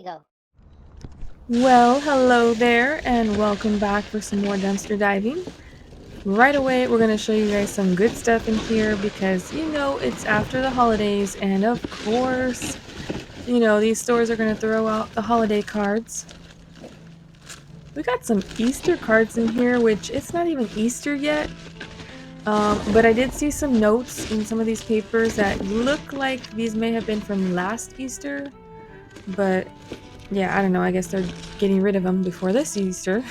you go. Well, hello there, and welcome back for some more dumpster diving. Right away, we're going to show you guys some good stuff in here because it's after the holidays, and of course, these stores are going to throw out the holiday cards. We got some Easter cards in here, which it's not even Easter yet, but I did see some notes in some of these papers that look like these may have been from last Easter, but yeah, I don't know. I guess they're getting rid of them before this Easter.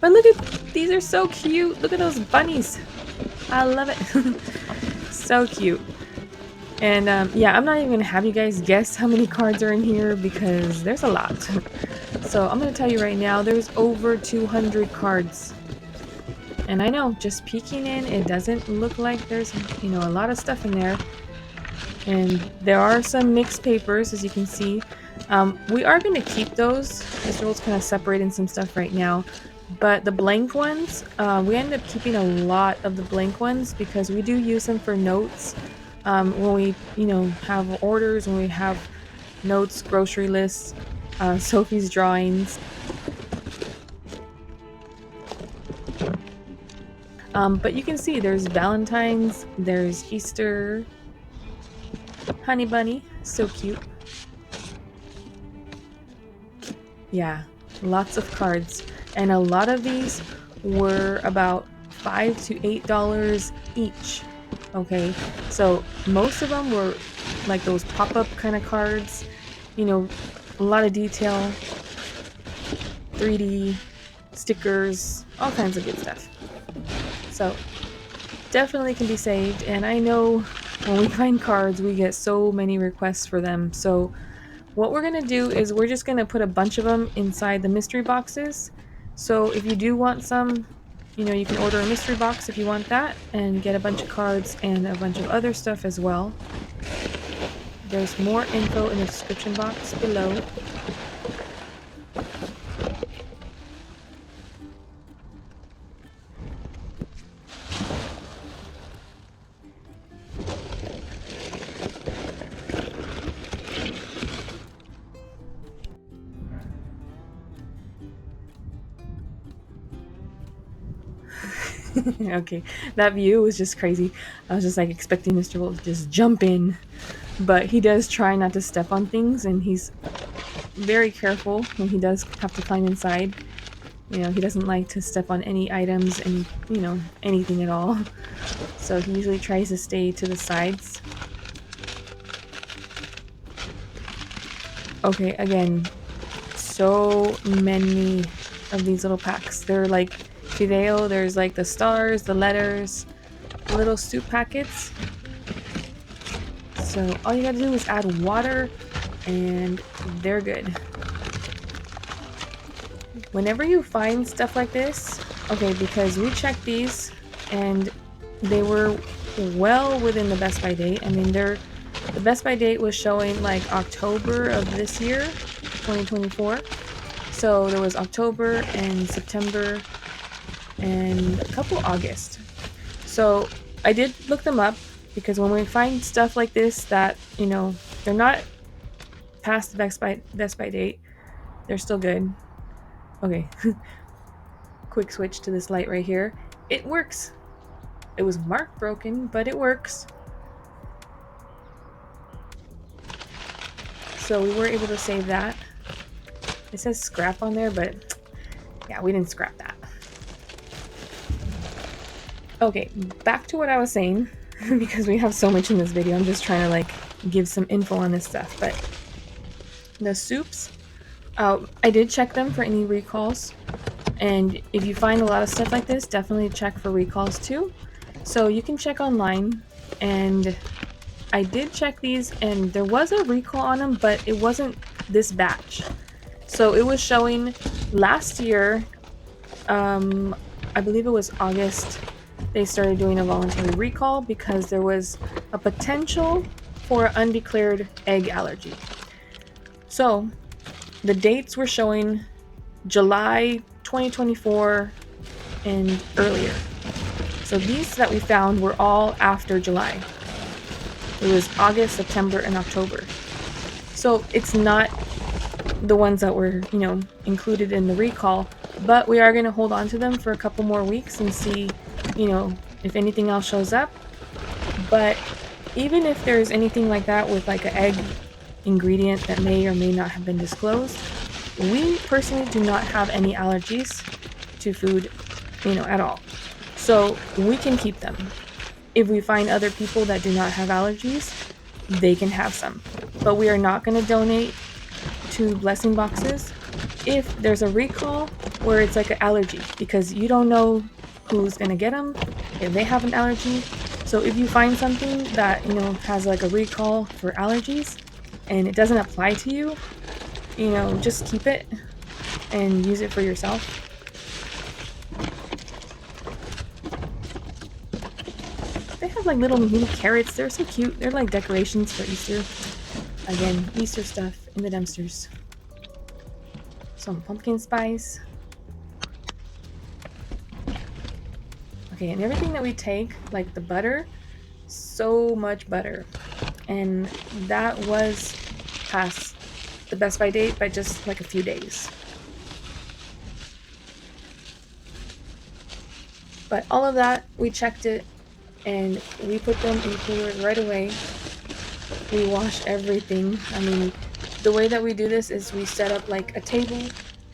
But look at these are so cute. Look at those bunnies. I love it. So cute. And yeah, I'm not even gonna have you guys guess how many cards are in here because there's a lot. So I'm gonna tell you right now, there's over 200 cards. And I know, just peeking in, it doesn't look like there's a lot of stuff in there. And there are some mixed papers, as you can see. We are going to keep those. Mr. Wolf's kind of separating some stuff right now. But the blank ones, we end up keeping a lot of the blank ones because we do use them for notes. When we, have orders, when we have notes, grocery lists, Sophie's drawings. But you can see there's Valentine's, there's Easter, Honey Bunny, so cute. Yeah, lots of cards. And a lot of these were about $5 to $8 each. Okay, so most of them were like those pop-up kind of cards, a lot of detail, 3D, stickers, all kinds of good stuff. So definitely can be saved, and I know when we find cards, we get so many requests for them. So what we're going to do is we're just going to put a bunch of them inside the mystery boxes. So if you do want some, you can order a mystery box if you want that and get a bunch of cards and a bunch of other stuff as well. There's more info in the description box below. Okay, that view was just crazy. I was just like expecting Mr. Wolf to just jump in, but he does try not to step on things, and he's very careful when he does have to climb inside. He doesn't like to step on any items, anything at all. So he usually tries to stay to the sides. Okay, again, so many of these little packs. They're like Fideo, there's like the stars, the letters, the little soup packets. So all you gotta do is add water and they're good. Whenever you find stuff like this, okay, because we checked these and they were well within the Best By date. I mean, the Best By date was showing like October of this year, 2024. So there was October and September and a couple August. So I did look them up because when we find stuff like this that, they're not past the Best By date, they're still good. Okay, quick switch to this light right here. It works. It was marked broken, but it works. So we were able to save that. It says scrap on there, but yeah, we didn't scrap that. Okay, back to what I was saying, because we have so much in this video. I'm just trying to like give some info on this stuff, but the soups, I did check them for any recalls, and if you find a lot of stuff like this, definitely check for recalls too. So you can check online, and I did check these, and there was a recall on them, but it wasn't this batch. So it was showing last year, I believe it was August, they started doing a voluntary recall because there was a potential for undeclared egg allergy. So the dates were showing July 2024 and earlier. So these that we found were all after July. It was August, September, and October. So it's not the ones that were, included in the recall, but we are going to hold on to them for a couple more weeks and see, if anything else shows up. But even if there's anything like that with like an egg ingredient that may or may not have been disclosed, we personally do not have any allergies to food, at all. So we can keep them. If we find other people that do not have allergies, they can have some. But we are not going to donate to blessing boxes if there's a recall where it's like an allergy, because you don't know who's going to get them, if they have an allergy. So if you find something that, has like a recall for allergies and it doesn't apply to you, just keep it and use it for yourself. They have like little mini carrots. They're so cute. They're like decorations for Easter. Again, Easter stuff in the dumpsters. Some pumpkin spice. Okay, and everything that we take, like the butter, so much butter. And that was past the Best By date by just like a few days. But all of that, we checked it and we put them in coolers right away. We wash everything. I mean, the way that we do this is we set up like a table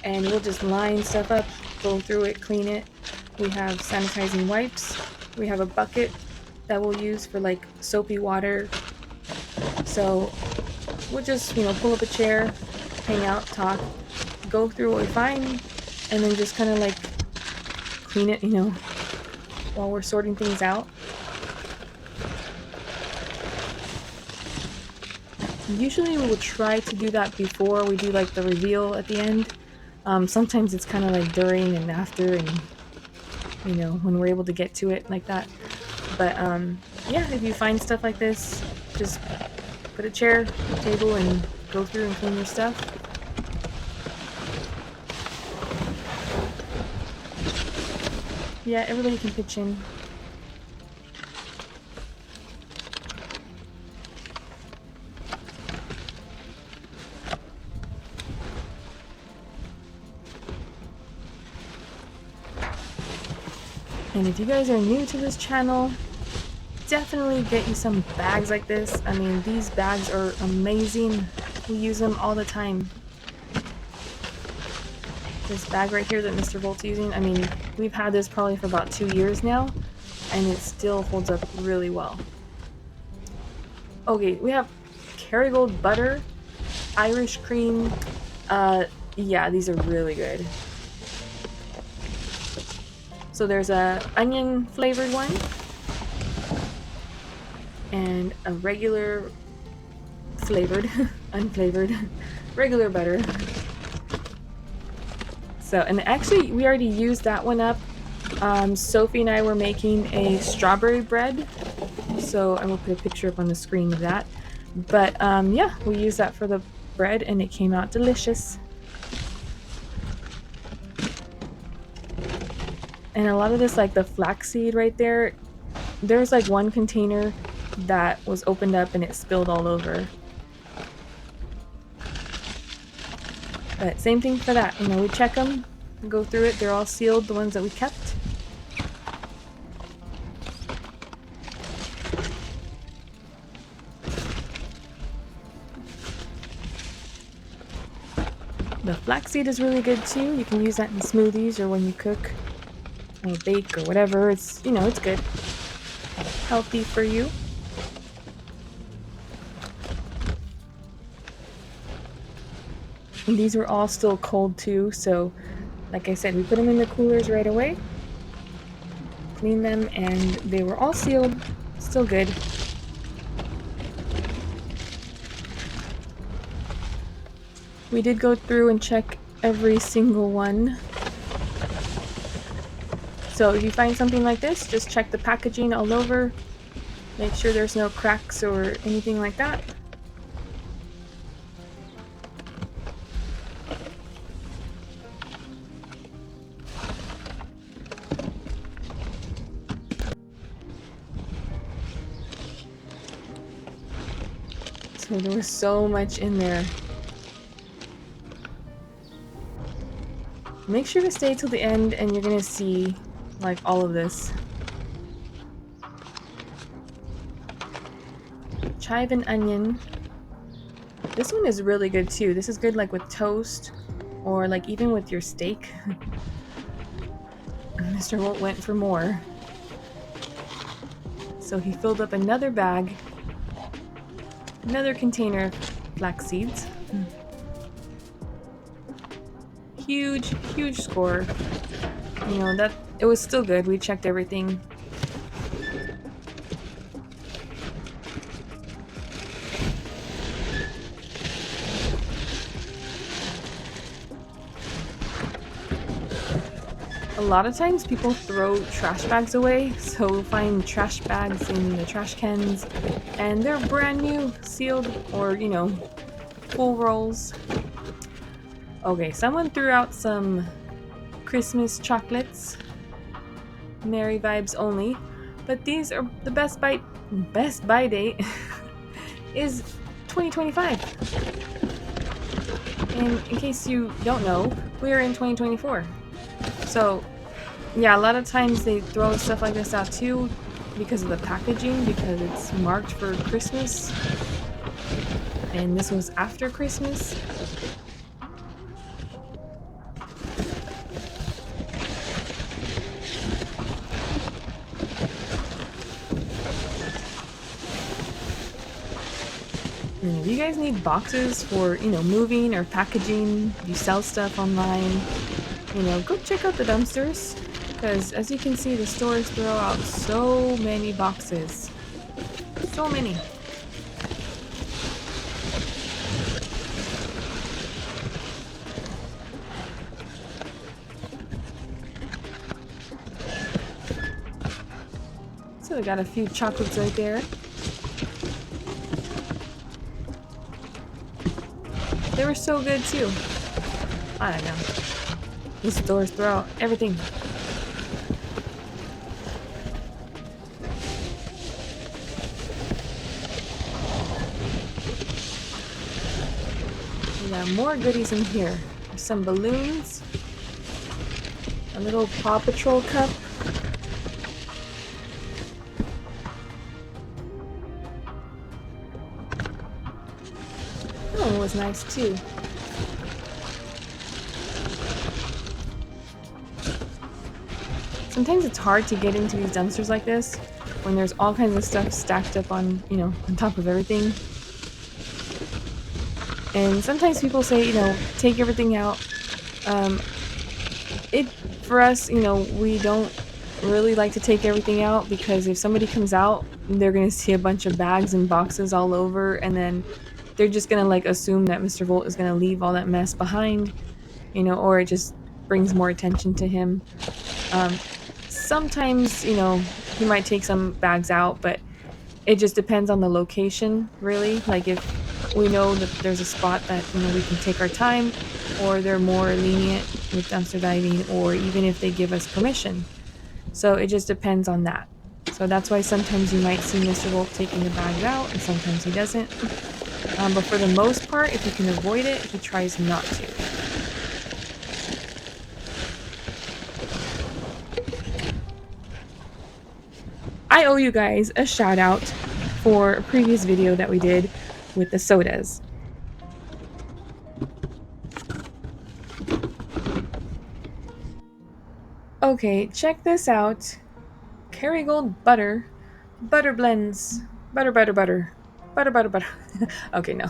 and we'll just line stuff up, go through it, clean it. We have sanitizing wipes. We have a bucket that we'll use for like soapy water. So we'll just, pull up a chair, hang out, talk, go through what we find, and then just kind of like clean it, while we're sorting things out. Usually we will try to do that before we do like the reveal at the end. Sometimes it's kind of like during and after, and when we're able to get to it like that. But yeah, if you find stuff like this, just put a chair, table, and go through and clean your stuff. Yeah, everybody can pitch in. And if you guys are new to this channel, definitely get you some bags like this. I mean, these bags are amazing. We use them all the time. This bag right here that Mr. Volt's using, I mean, we've had this probably for about 2 years now, and it still holds up really well. Okay, we have Kerrygold butter, Irish cream. Yeah, these are really good. So there's a onion flavored one and a regular flavored, unflavored, regular butter. So, and actually we already used that one up. Sophie and I were making a strawberry bread. So I will put a picture up on the screen of that. But yeah, we used that for the bread and it came out delicious. And a lot of this, like the flaxseed right there, there's like one container that was opened up and it spilled all over. But same thing for that, we check them, go through it, they're all sealed, the ones that we kept. The flaxseed is really good too. You can use that in smoothies or when you cook or bake or whatever. It's, it's good. Healthy for you. And these were all still cold too, so like I said, we put them in the coolers right away. Cleaned them and they were all sealed. Still good. We did go through and check every single one. So if you find something like this, just check the packaging all over. Make sure there's no cracks or anything like that. So there was so much in there. Make sure to stay till the end and you're gonna see like all of this. Chive and onion. This one is really good too. This is good like with toast or like even with your steak. Mr. Volt went for more. So he filled up another bag, another container of flax seeds. Huge, huge score. You know, that it was still good. We checked everything. A lot of times people throw trash bags away, so we'll find trash bags in the trash cans, and they're brand new, sealed, or, you know, full rolls. Okay, someone threw out some Christmas chocolates. Merry vibes only. But these are the best buy date is 2025. And in case you don't know, we're in 2024. So yeah, a lot of times they throw stuff like this out too because of the packaging, because it's marked for Christmas. And this was after Christmas. And if you guys need boxes for, you know, moving or packaging, you sell stuff online, you know, go check out the dumpsters. Because as you can see, the stores throw out so many boxes. So many. So we got a few chocolates right there. They were so good too. I don't know. These stores throw out everything. We got more goodies in here. There's some balloons. A little Paw Patrol cup. That one was nice too. Sometimes it's hard to get into these dumpsters like this when there's all kinds of stuff stacked up on, you know, on top of everything. And sometimes people say, you know, take everything out. It for us, you know, we don't really like to take everything out because if somebody comes out, they're gonna see a bunch of bags and boxes all over, and then they're just gonna like assume that Mr. Volt is gonna leave all that mess behind, you know, or it just brings more attention to him. Um, Sometimes, you know, he might take some bags out, but it just depends on the location, really. Like if we know that there's a spot that, you know, we can take our time, or they're more lenient with dumpster diving, or even if they give us permission. So it just depends on that. So that's why sometimes you might see Mr. Wolf taking the bags out, and sometimes he doesn't. But for the most part, if he can avoid it, he tries not to. I owe you guys a shout out for a previous video that we did with the sodas. Okay, check this out. Kerrygold butter. Butter blends. Butter, butter, butter. Butter, butter, butter. Okay, no.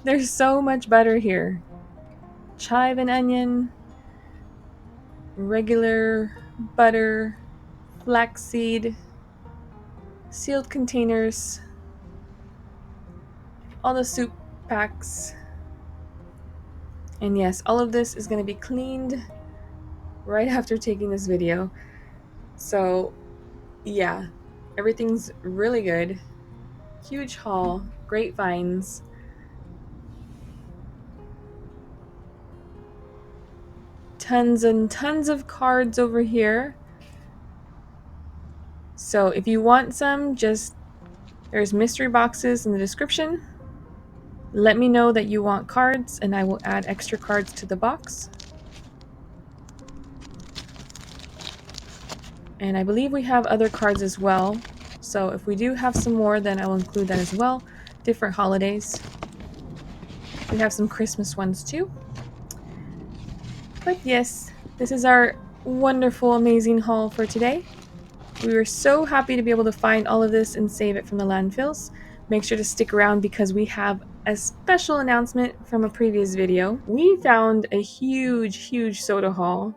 There's so much butter here. Chive and onion. Regular butter. Flaxseed. Sealed containers. All the soup packs. And yes, all of this is going to be cleaned right after taking this video. So, yeah, everything's really good. Huge haul, great finds. Tons and tons of cards over here. So if you want some, just there's mystery boxes in the description. Let me know that you want cards and I will add extra cards to the box. And I believe we have other cards as well. So if we do have some more, then I will include that as well. Different holidays. We have some Christmas ones too. But yes, this is our wonderful, amazing haul for today. We were so happy to be able to find all of this and save it from the landfills. Make sure to stick around because we have a special announcement from a previous video. We found a huge soda haul,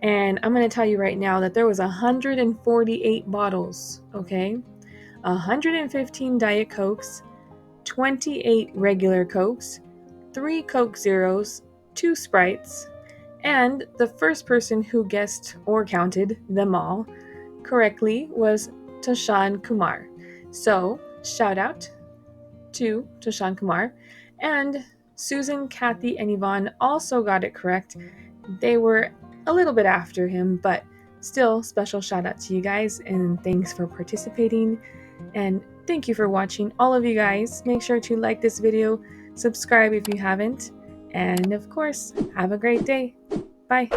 and I'm going to tell you right now that there was 148 bottles, okay? 115 Diet Cokes, 28 regular Cokes, 3 Coke Zeros, 2 Sprites, and the first person who guessed or counted them all correctly was Tashan Kumar. So, shout out to Tashan Kumar. And Susan, Kathy, and Yvonne also got it correct. They were a little bit after him, but still, special shout out to you guys and thanks for participating. And thank you for watching, all of you guys. Make sure to like this video, subscribe if you haven't, and of course, have a great day. Bye.